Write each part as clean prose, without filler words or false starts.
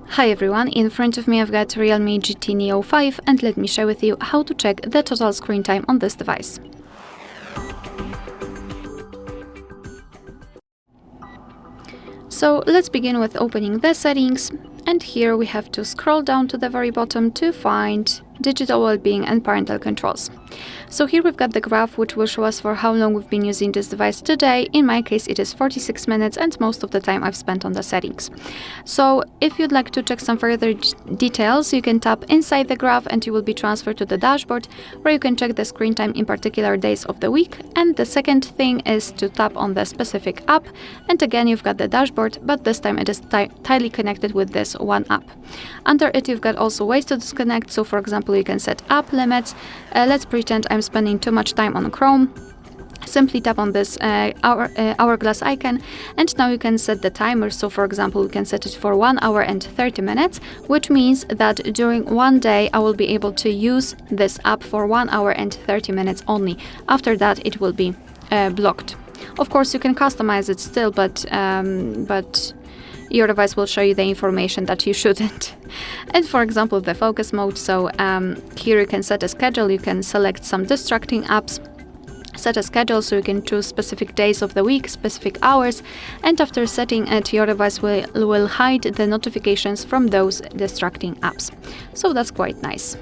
Hi everyone, in front of me I've got REALME GT Neo 5 and let me share with you how to check the total screen time on this device. So let's begin with opening the settings, and here we have to scroll down to the very bottom to find digital well-being and parental controls. So here we've got the graph which will show us for how long we've been using this device today. In my case it is 46 minutes and most of the time I've spent on the settings. So if you'd like to check some further details, you can tap inside the graph and you will be transferred to the dashboard where you can check the screen time in particular days of the week. And the second thing is to tap on the specific app, and again you've got the dashboard, but this time it is tightly connected with this one app. Under it you've got also ways to disconnect. So for example, you can set app limits. Let's pretend I'm spending too much time on Chrome. Simply tap on this hourglass icon, and now you can set the timer. So for example, we can set it for 1 hour and 30 minutes, which means that during one day I will be able to use this app for 1 hour and 30 minutes only. After that it will be blocked. Of course you can customize it still, but your device will show you the information that you shouldn't. And for example, the focus mode, so here you can set a schedule. You can select some distracting apps, set a schedule, so you can choose specific days of the week, specific hours, and after setting it, your device will hide the notifications from those distracting apps. So that's quite nice.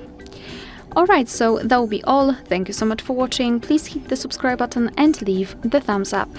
Alright, so that will be all. Thank you so much for watching. Please hit the subscribe button and leave the thumbs up.